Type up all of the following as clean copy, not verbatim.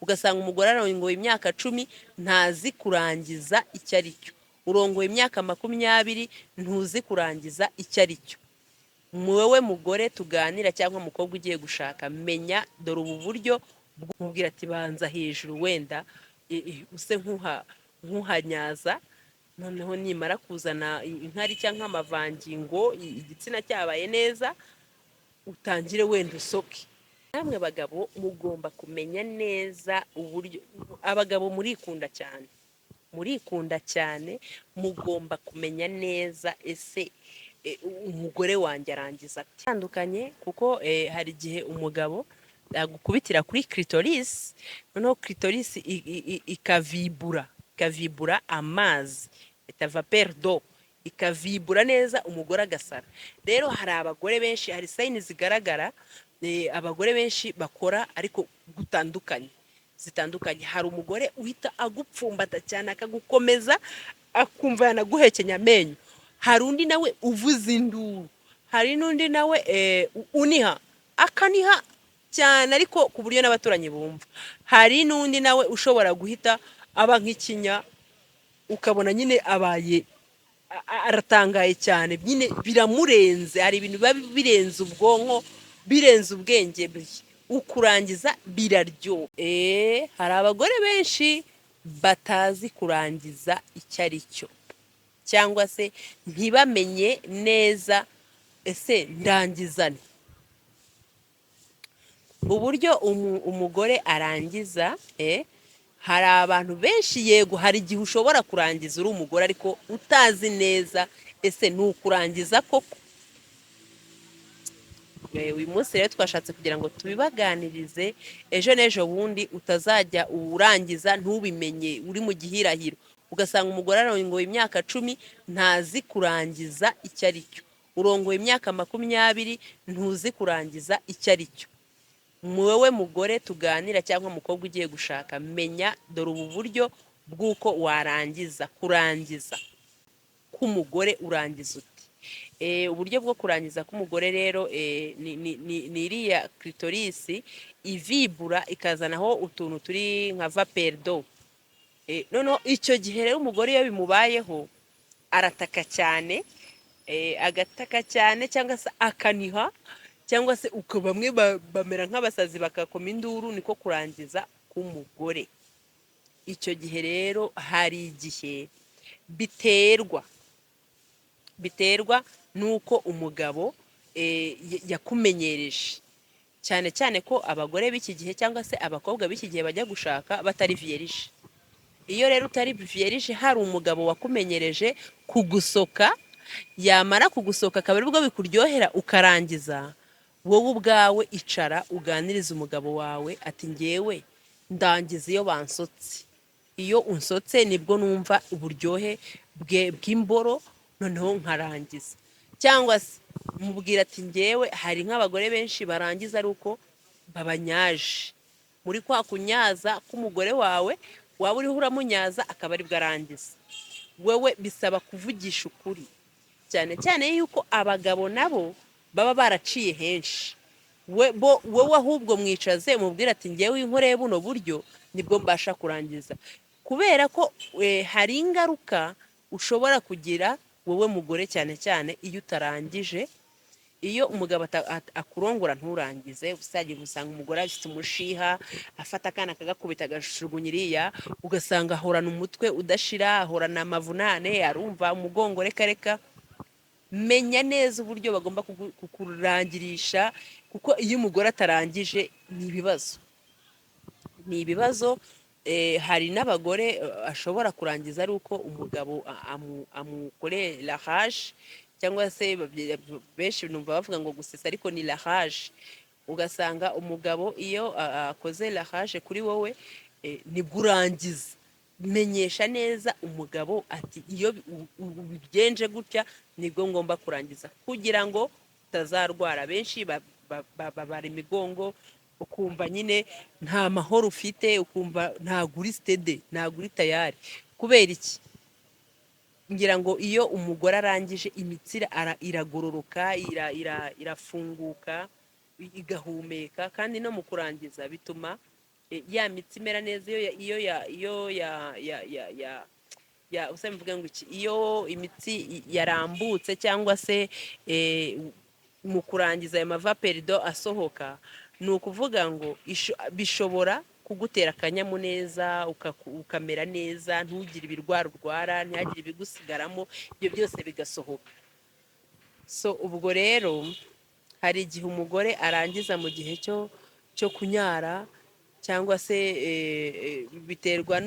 ugasanga umugore arongoye imyaka 10 ntazi kurangiza icyo ari cyo, urongoye imyaka 20 ntuzi kurangiza icyo ari cyo. Wowe mugore tuganira cyangwa umukobwa ugiye gushaka, menya dore ubu buryo mubwira ati banza hejuru wenda use nkuhanyaza, noneho nimara kuzana inkari cyangwa amavangingo igitsina cyabaye neza, utangire wenda usoke. Namwe bagabo mugomba kumenya neza uburyo, abagabo murikunda cyane, mugomba kumenya neza ese umugore wanjye arangiza atandukanye, kuko hari igihe umugabo agukubitira kuri clitoris, noneho clitoris ikavibura amazi, bita vapeur d'eau, ikavibura neza umugore agasara. Rero hari abagore benshi, hari sayini zigaragara, abagore benshi bakora ariko zitandukanye. Hari umugore uhita agupfumbata cyane akagukomeza akumva yanaguhekenya amenyo, hari undi nawe uvuza induru, hari n'undi nawe akaniha cyane ariko ku buryo n'abaturanyi bumva, hari n'undi nawe ushobora guhita aba nk'ikinya, ukabona nyine abaye aratangaye cyane, nyine biramurenze, hari ibintu biba birenze ubwonko, birenze ubwenge bwe, ukurangiza biraryo. Hari abagore benshi batazi kurangiza icyo ari cyo, cyangwa se ntibamenye neza ese ndangizane. Uburyo umugore arangiza, hari abantu benshi, yego hari igihe ushobora kurangiza uri umugore ariko utazi neza ese ni ukurangiza koko. Uyu munsi rero twashatse kugira ngo tubibaganirize, ejo n'ejo bundi utazajya urangiza ntubimenye, uri mu gihirahiro, ugasanga umugore arongoye imyaka 10 ntazi kurangiza icyo ari cyo, urongoye imyaka 20 ntuzi kurangiza icyo ari cyo. Wowe mugore tuganira cyangwa umukobwa ugiye gushaka, menya dore ubu buryo bw'uko warangiza. Kurangiza k'umugore urangiza uti? Uburyo bwo kurangiza k'umugore rero ni iriya clitoris ivibura ikazanaho utuntu turi nka vapeur d'eau. Noneho icyo gihe rero umugore iyo bimubayeho arataka cyane, agataka cyane cyangwa se akaniha, cyangwa se uko bamwe bamera nk'abasazi bakakoma induru, niko kurangiza k'umugore. Icyo gihe rero hari igihe biterwa nuko umugabo yakumenyereje, cyane cyane ko abagore b'iki gihe cyangwa se abakobwa b'iki gihe bajya gushaka batari vierge. Iyo rero utari vierge, hari umugabo wakumenyereje kugusoka, yamara kugusoka akaba aribwo bikuryohera ukarangiza, wowe ubwawe icara uganiriza umugabo wawe ati ngewe ndangiza iyo bansotse, iyo unsotse nibwo numva uburyohe bw'imboro, noneho nkarangiza. Cyangwa se mubwira ati ngewe hari nk'abagore benshi barangiza ari uko babanyaje, muri kwa kunyaza k'umugore wawe, waba uriho uramunyaza akaba aribwo arangiza. Wewe bisaba kuvugisha ukuri, cyane cyane yuko abagabo nabo baba baraciye henshi. Wowe ahubwo mwicaze mubwira ati ngewe inkoreye buno buryo nibwo mbasha kurangiza, kubera ko hari ingaruka ushobora kugira wowe mugore, cyane cyane iyo utarangije. Iyo umugabo akurongora nturangize, usagiye gusanga umugore afite umushiha, afata akana akagakubita agashugunya iriya, ugasanga ahorana umutwe udashira, ahorana amavunane, arumva umugongo reka. Menya neza uburyo bagomba kukurangirisha, kuko iyo umugore atarangije ni ibibazo. Hari n'abagore ashobora kurangiza ari uko umugabo amukoreye la rage, cyangwa se benshi numva bavuga ngo gusesa ariko ni la rage. Ugasanga umugabo iyo akoze la rage kuri wowe nibwo urangiza. Menyesha neza umugabo ati iyo ubigenje gutya nibwo ngomba kurangiza, kugira ngo utazarwara. Benshi babara imigongo, ukumva nyine nta mahoro ufite, ukumva ntabwo uri stede, ntabwo uri tayari. Kubera iki? Ngira ngo iyo umugore arangije imitsi iragororoka, irafunguka, igahumeka, kandi no mu kurangiza bituma ya mitsi imera neza usaba mvuga ngo iki, iyo imitsi yarambutse cyangwa se mu kurangiza ayo mavaperido asohoka, ni ukuvuga ngo bishobora kugutera akanyamuneza ukamera neza, ntugire ibirwara urwara, ntihagire ibigusigaramo, ibyo byose bigasohoka. So ubwo rero hari igihe umugore arangiza mu gihe cyo kunyara, cyangwa se biterwa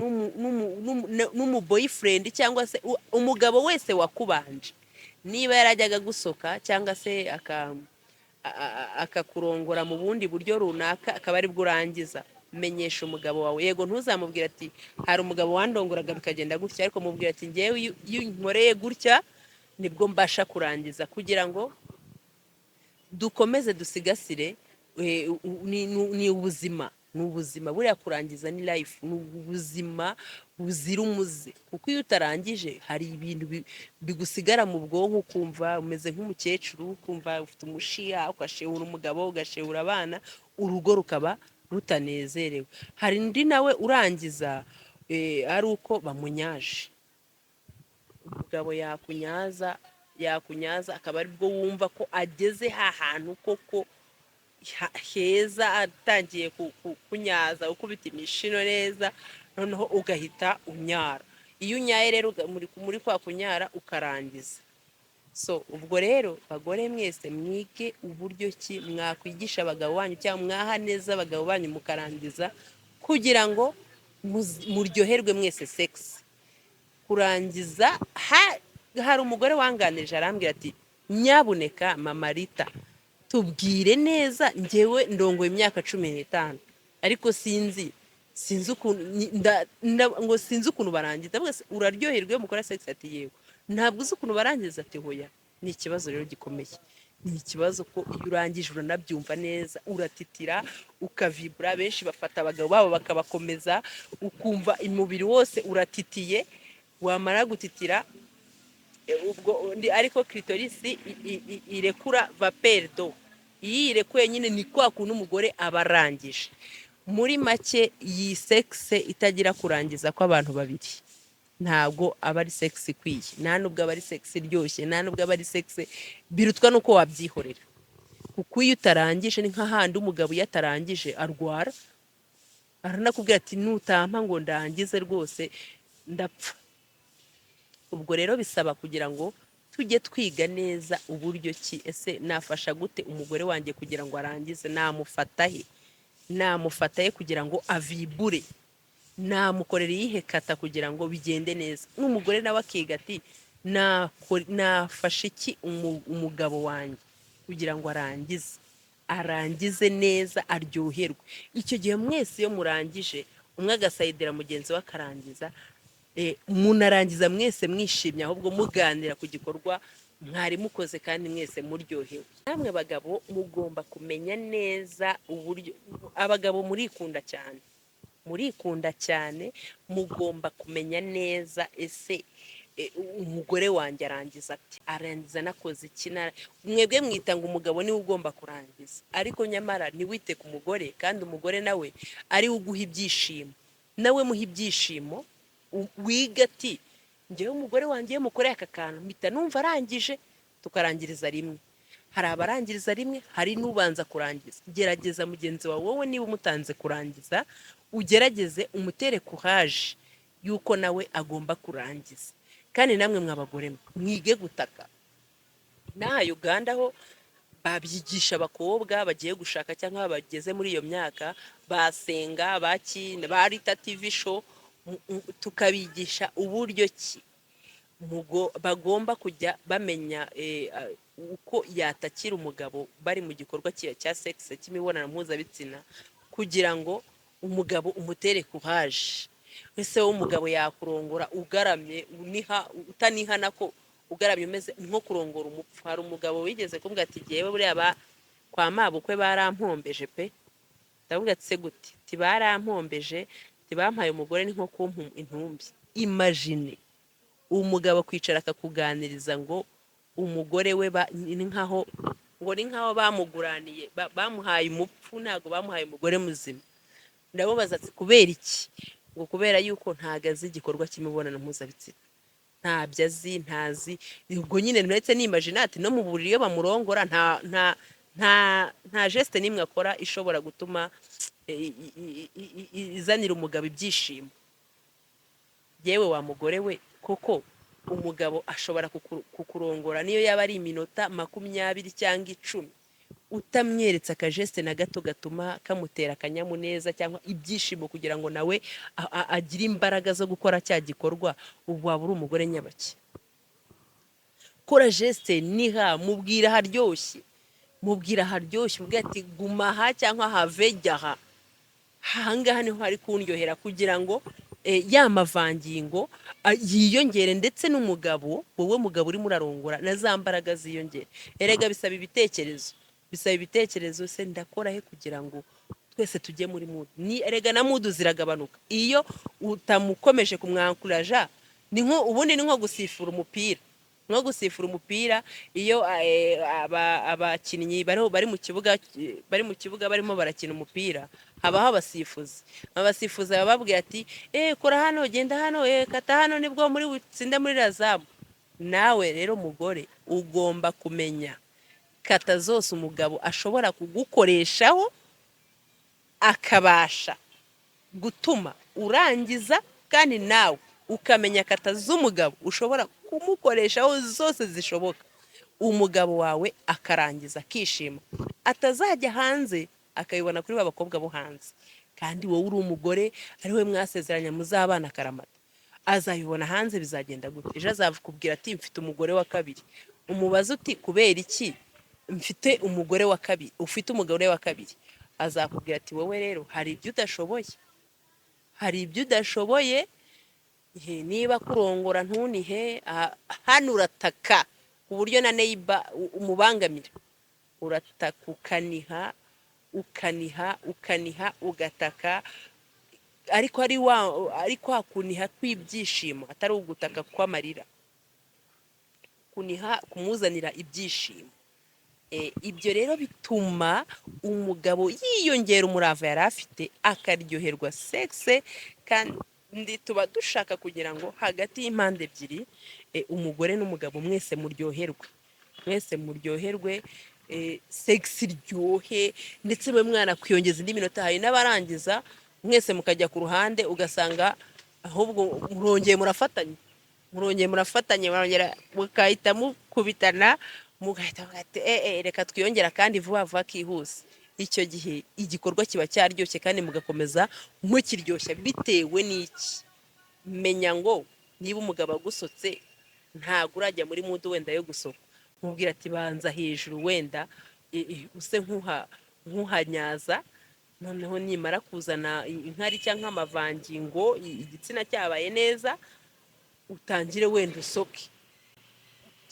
n'umuboyfriend cyangwa se umugabo wese wakubanje, niba yarajyaga gusoka cyangwa se akakurongora mu bundi buryo runaka, akaba ari bwo urangiza, menyesha umugabo wawe. Yego ntuzamubwire ati hari umugabo wandongoraga bikagenda gutya, ariko mubwira ati ngewe iyo nkoreye gutya nibwo mbasha kurangiza, kugira ngo dukomeze dusigasire ni ubuzima, ni ubuzima. Buriya kurangiza ni life, ni ubuzima buzira umuze, kuko iyo utarangije hari ibintu bigusigara mu bwonko, ukumva umeze nk'umukecuru, ukumva ufite umushiha, ugashehura umugabo, ugashehura abana, urugo rukaba rutanezerewe. Hari undi nawe urangiza ari uko bamunyaje. Umugabo yakunyaza akaba aribwo wumva ko ageze hantu koko heza, atangiye kunyaza, ukubita imishino neza, noneho ugahita unyara. Iyo unyaye rero muri kwa kunyara ukarangiza. So ubwo rero bagore mwese mwige uburyo ki mwakwigisha abagabo banyu cyangwa mwaha neza abagabo banyu mukarangiza, kugira ngo muryoherwe mwese sex. Kurangiza, hari umugore wanganirije arambwira ati nyabuneka Mama Rita, tubwire neza, njyewe ndongoye imyaka 15 ariko sinzi ukuntu barangiza. Uraryoherwa iyo mukora sex? Ati yego. Ntabwo uzi ukuntu barangiza? Ati hoya. Ni ikibazo rero gikomeye, ni ikibazo ko iyo urangije uranabyumva neza, uratitira ukavibura. Benshi bafata abagabo babo bakabakomeza, ukumva umubiri wose uratitiye, wamara gutitira ubwo ariko clitoris irekura vaperido. Iyi irekuye nyine ni kwa kuntu umugore abarangije. Muri make, iyi sex itagira kurangiza kw'abantu babiri ntabwo aba ari sex ikwiye, nta nubwo aba ari sex iryoshye, nta nubwo aba ari sex birutwa nuko wabyihorera. Kuko iyo utarangije, ni nk'ahandi umugabo iyo atarangije arwara, aranakubwira ati nutampa ngo ndangize rwose ndapfa. Ubwo rero bisaba kugira ngo tujye twiga neza uburyo ki, ese nafasha gute umugore wanjye kugira ngo arangize, namufata he kugira ngo avibure, namukorera iyihe kata kugira ngo bigende neza. N'umugore nawe akiga ati nafashe iki umugabo wanjye kugira ngo arangize neza, aryoherwe. Icyo gihe mwese iyo murangije, umwe agasayidira mugenzi we akarangiza, munarangiza mwese mwishimye, ahubwo muganira ku gikorwa mwari mukoze kandi mwese muryohewe. Namwe bagabo mugomba kumenya neza uburyo, abagabo murikunda cyane, mugomba kumenya neza, ese umugore wanjye arangiza ati, arangiza nakoze iki? Mwebwe mwita ngo umugabo niwe ugomba kurangiza, ariko nyamara ntiwite ku mugore, kandi umugore nawe ari we uguha ibyishimo. Nawe muha ibyishimo, wiga ati njyewe umugore wanjye iyo mukoreye aka kantu mpita numva arangije, tukarangiriza rimwe. Hari abarangiriza rimwe, hari n'ubanza kurangiza. Gerageza mugenzi wawe, wowe niba umutanze kurangiza, ugerageze umutere courage yuko nawe agomba kurangiza. Kandi namwe mw'abagore mwige gutaka. N'aha Uganda ho babyigisha abakobwa bagiye gushaka cyangwa bageze muri iyo myaka, basenga, bakina, barita TV show, tukabigisha uburyo ki bagomba kujya bamenya uko yatakira umugabo bari mu gikorwa cya sex cy'imibonano mpuzabitsina, kugira ngo umugabo umutere courage. Ese wowe umugabo yakurongora ugaramye, utanihana ko ugaramye umeze nko kurongora umupfu. Hari umugabo wigeze kumbwira ati jyewe buriya kwa mabukwe barampombeje pe. Ndavuga ati se gute? Ati barampombeje, bampaye umugore ni nko kumpa intumbi. Imagine umugabo kwicara akakuganiriza ngo umugore we ni nkaho bamuguraniye, bamuhaye umupfu, ntabwo bamuhaye umugore muzima. ndamubaza ati kubera iki? Ngo kubera yuko ntago azi igikorwa cy'imibonano mpuzabitsina, ntabyo azi, ntazi. Ubwo nyine ndetse nimagine ati no mu buriri iyo bamurongora nta geste n'imwe akora ishobora gutuma izanira umugabo ibyishimo. Yewe wa mugore we, koko umugabo ashobora kukurongora niyo yaba ari iminota 20 cyangwa 10, utamweretse akajeste na gato gatuma kamutera akanyamuneza cyangwa ibyishimo kugira ngo nawe agire imbaraga zo gukora cya gikorwa, ubu waba uri umugore nyabaki? Kora geste niha, mubwira haryoshye, mubwira ati guma aha cyangwa have jyaha, ahangaha niho hari kundyohera, kugira ngo ya mavangingo yiyongere, ndetse n'umugabo, wowe mugabo urimo urarongora, na za mbaraga ziyongere. Erega bisaba ibitekerezo, se ndakora he kugira ngo twese tujye muri mood. Ni erega na mood ziragabanuka iyo utamukomeje kumwankuraja. Ubundi ni nko gusifura umupira, iyo abakinnyi bari mu kibuga barimo barakina umupira, habaho abasifuzi bababwira ati kora hano, genda hano, kata hano, nibwo muri butsinde muri razamu. Nawe rero mugore ugomba kumenya kata zose umugabo ashobora kugukoreshaho akabasha gutuma urangiza, kandi nawe ukamenya kata z'umugabo ushobora kumukoreshaho zose zishoboka, umugabo wawe akarangiza akishima, atazajya hanze akabibona kuri babakobwa bo hanze. Kandi wowe uri umugore, ari we mwasezeranya muzabana akaramata, azabibona hanze bizagenda gute? Ejo azakubwira ati mfite umugore wa kabiri. Umubaza uti kubera iki mfite umugore wa kabiri, ufite umugore wa kabiri? Azakubwira ati wowe rero hari ibyo udashoboye, niba kurongora ntunihe, hano urataka ku buryo na neighbor umubangamira, urataka ukaniha ugataka, ariko hakuniha kw'ibyishimo, atari ugutaka kw'amarira, kuniha kumuzanira ibyishimo. Ibyo rero bituma umugabo yiyongera umurava yari afite, akaryoherwa sexe, kandi tuba dushaka kugira ngo hagati y'impande ebyiri, umugore n'umugabo mwese muryoherwe, sexe iryohe, ndetse mwe mwana kwiyongeza indi minota. Hari n'abarangiza mwese mukajya ku ruhande, ugasanga ahubwo murongeye murafatanye, mukahita mukubitana, mugahita reka twiyongera kandi vuba vuba kihuse. Icyo gihe igikorwa kiba cyaryoshye, kandi mugakomeza mukiryoshya. Bitewe n'iki? Menya ngo niba umugabo agusotse, ntabwo urajya muri mudu wenda yo gusoka, mubwira ati banza hejuru, wenda use nkuhanyaza, noneho nimara kuzana inkari cyangwa amavangingo, igitsina cyabaye neza, utangire wenda usoke.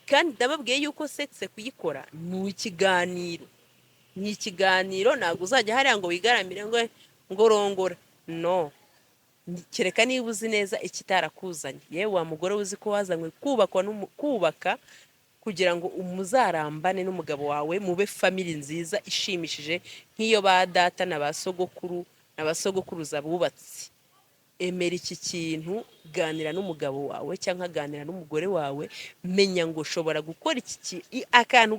Kandi ndababwiye yuko sexe kuyikora ni ikiganiro, ntabwo uzajya hariya ngo wigaramire ngo rongora, no. Kereka niba uzi neza ikitarakuzanye. Yewe wa mugore uzi ko wazanywe kubaka kugira ngo umuzarambane n'umugabo wawe, mube family nziza ishimishije, nk'iyo ba data na ba sogokuruza bubatse. Emera iki kintu, ganira n'umugabo wawe cyangwa ganira n'umugore wawe, menya ngo ushobora gukora akantu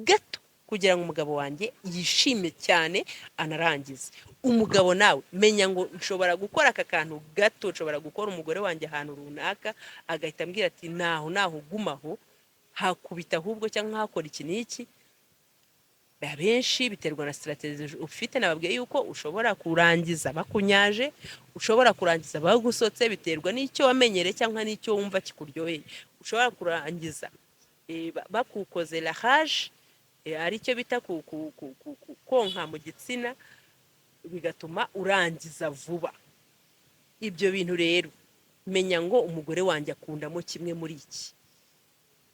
gato kugira ngo umugabo wanjye yishime cyane anarangize. Umugabo nawe menya ngo nshobora gukora aka kantu gato, nshobora gukora umugore wanjye ahantu runaka, agahita ambwira ati naho gumaho, hakubita ahubwo cyangwa hakora iki n'iki. Benshi biterwa na strategy ufite. Nababwiye yuko ushobora kurangiza bakunyaje, ushobora kurangiza bagusotse, biterwa n'icyo wamenyere cyangwa n'icyo wumva kikuryoheye. Ushobora kurangiza bakukoze la rage, aricyo bita konka mu gitsina, bigatuma urangiza vuba. Ibyo bintu rero menya ngo umugore wanjye akundamo kimwe muri iki,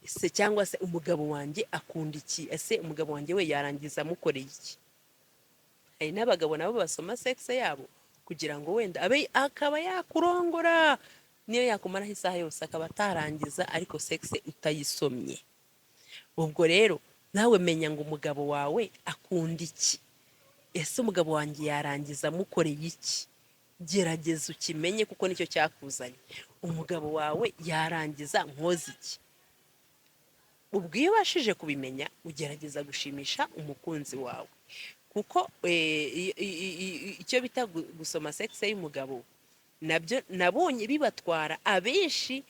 ese cyangwa se umugabo wanjye akunda iki, ese umugabo wanjye we yarangiza amukoreye iki. Hari n'abagabo nabo basoma sexe yabo kugira ngo wenda akaba yakurongora, niyo yakumaraho isaha yose akaba atarangiza, ariko sexe utayisomye. Ubwo rero nawe menya ngo umugabo wawe akunda iki, ese umugabo wanjye yarangiza mukoreye iki? Gerageza ukimenye kuko nicyo cyakuzanye. Umugabo wawe yarangiza nkoze iki? Ubwo iyo ubashije kubimenya ugerageza gushimisha umukunzi wawe, kuko icyo bita gusoma sexe y'umugabo nabyo nabonye bibatwara abenshi,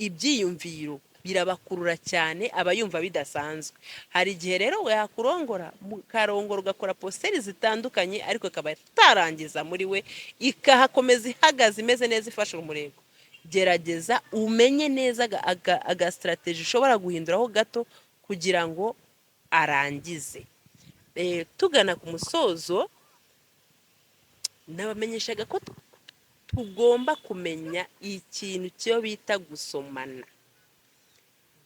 ibyiyumviro birabakurura cyane, aba yumva bidasanzwe. Hari igihe rero we yakurongora mukarongora ugakora posteri zitandukanye ariko akaba atarangiza muri we, ikahakomeza ihagaze imeze neza ifashe umurego. Gerageza umenye neza aga strategy ushobora guhinduraho gato kugira ngo arangize. Tugana ku musozo, nabamenyeshaga ko tugomba kumenya ikintu cyo bita gusomana.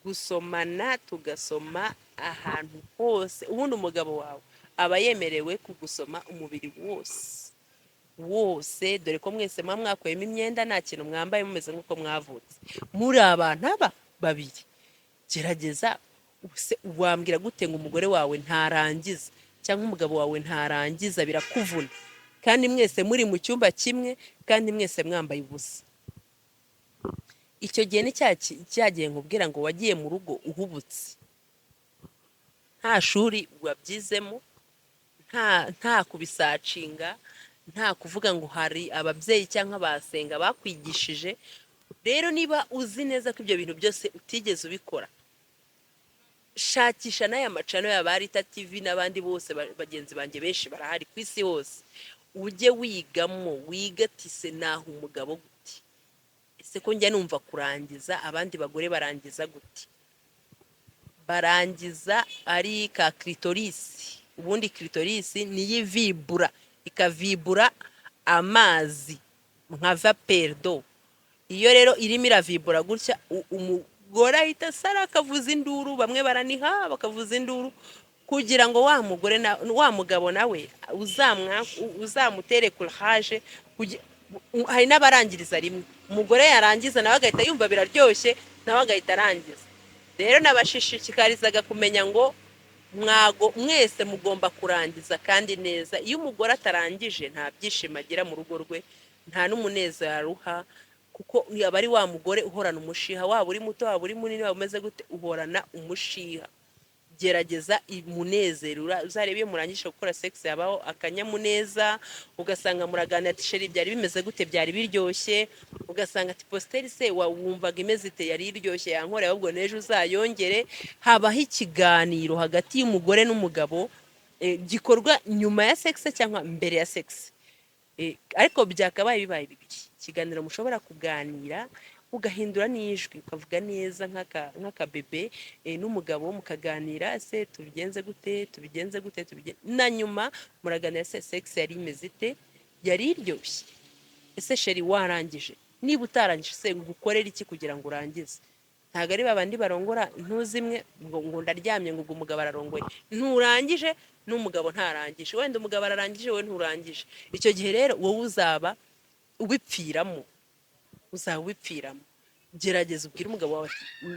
Gusomana, tugasoma ahantu hose. Ubundi umugabo wawe aba yemerewe kugusoma umubiri wose, dore ko mwese mwakweyemo imyenda nta kintu mwambaye mumeze nk'uko mwavutse, muri abantu babiri. Gerageza wambwira gute ngo umugore wawe ntarangiza cyangwa umugabo wawe ntarangiza? Birakuvuna kandi mwese muri mu cyumba kimwe kandi mwese mwambaye ubusa. Icyo gihe ni cyagiye nkubwira ngo wagiye mu rugo uhubutse, nta shuri wabyizemo, nta kubisacinga, nta kuvuga ngo hari ababyeyi cyangwa abasenga bakwigishije. Rero niba uzi neza ko ibyo bintu byose utigeze ubikora, shakisha n'aya macano ya Barita TV n'abandi bose bagenzi banjye benshi barahari ku isi hose, ujye wigamo, wigatise naho umugabo gute. Ese ko njya numva kurangiza abandi bagore barangiza gute? Barangiza ari ka clitoris. Ubundi clitoris niyo ivibura, ikavibura amazi nka vapeur d'eau. Iyo rero irimo iravibura gutya, umugore ahita sara akavuza induru, bamwe baraniha bakavuza induru, kugira ngo wa mugore wa mugabo nawe uzamutere courage. Hari n'abarangiriza rimwe, umugore yarangiza nawe agahita yumva biraryoshye, nawe agahita arangiza. Rero nabashishikarizaga kumenya ngo mwese mugomba kurangiza kandi neza. Iyo umugore atarangije nta byishimo agira mu rugo rwe, nta n'umunezero aruha, kuko aba ari wa mugore uhorana umushiha. Waba uri muto, waba uri munini, waba umeze gute, uhorana umushiha. Gerageza umunezero. Uzarebe iyo murangije gukora sex yabaho akanyamuneza, ugasanga muraganira ati sheri byari bimeze gute, byari biryoshye, ugasanga ati posteri se wumvaga imeze ite, yari iryoshye yankore, ahubwo nejo uzayongere. Habaho ikiganiro hagati y'umugore n'umugabo, gikorwa nyuma ya sex cyangwa mbere ya sex, ariko byakabaye bibaye bibiri. Ikiganiro mushobora kuganira, ugahindura n'ijwi, ukavuga neza nk'aka bebe n'umugabo, mukaganira se tubigenze gute, na nyuma muraganira se sex yari imeze ite, yari iryoshye, ese sheri warangije? Niba utarangije se gukorera iki kugira ngo urangize? Ntabwo ari babandi barongora ntuzimwe ngo ndaryamye ngo umugabo ararongoye, nturangije n'umugabo ntarangije, wenda umugabo ararangije wowe nturangije. Icyo gihe rero wowe uzaba ubipfiramo. Gerageza ubwire umugabo wawe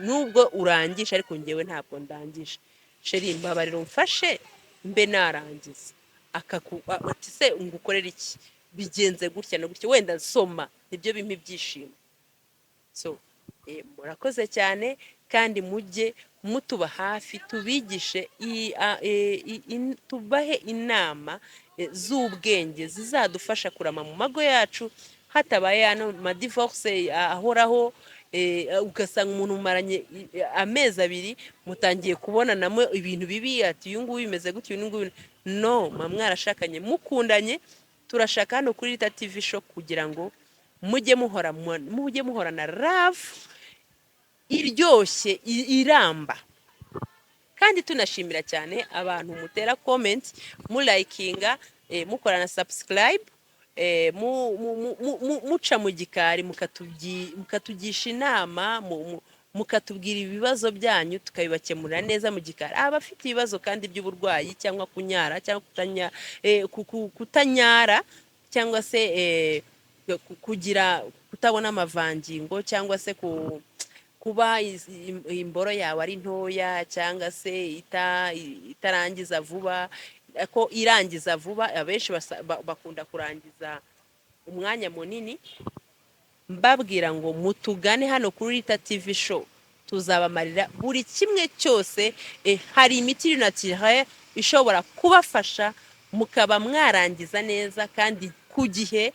nubwo urangije ariko ngewe ntabwo ndangije, sheri mbabarira umfashe mbe narangiza. Ati se ngukorera iki, bigenze gutya na gutya, wenda nsoma, nibyo bimpa ibyishimo. So murakoze cyane kandi mujye mutuba hafi, tubigishe, tubahe inama z'ubwenge zizadufasha kurama mu mago yacu, hatabaye hano divorce ahoraho. Ugasanga umuntu umaranye amezi 2 mutangiye kubonanamo ibintu bibi, ati uyu nguyu bimeze gutya, uyu nguyu no, mwarashakanye mukundanye. Turashaka hano kuri Rita TV show kugira ngo mujye muhorana love iryoshye iramba. Kandi tunashimira cyane abantu mutera comment, mulayikinga, mukorana subscribe, muca mu gikari mukatugisha inama, mukatubwira ibibazo byanyu tukabibakemurira neza mu gikari. Abafite ibibazo kandi by'uburwayi cyangwa kunyara cyangwa kutanyara cyangwa se kutabona amavangingo cyangwa se kuba imboro yawe ari ntoya cyangwa se itarangiza vuba, ko irangiza vuba, abenshi bakunda kurangiza umwanya munini. Mbabwira ngo mutugane hano kuri Rita TV show, tuzabamarira buri kimwe cyose. Hari imiti naturelle ishobora kubafasha mukaba mwarangiza neza kandi ku gihe,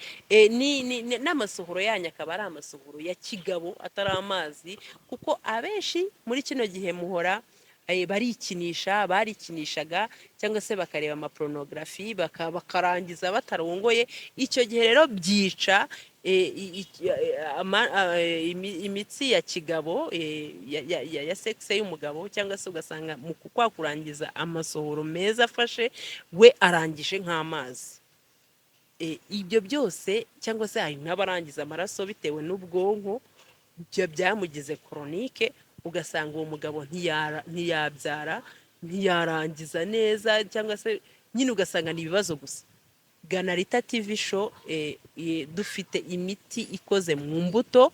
n'amasohoro yanyu akaba ari amasohoro ya kigabo atari amazi, kuko abenshi muri kino gihe muhora barikinishaga cyangwa se bakareba amaporunogarafi bakarangiza batarongoye. Icyo gihe rero byica imitsi ya kigabo ya sexe y'umugabo, cyangwa se ugasanga mu kurangiza amasohoro meza afashe, we arangije nk'amazi. Ibyo byose, cyangwa se hari n'abarangiza amaraso bitewe n'ubwonko byamugize koronike, ugasanga uwo mugabo ntiyabyara, ntiyarangiza neza, cyangwa se nyine ugasanga ni ibibazo gusa. Gana Rita TV show, dufite imiti ikoze mu mbuto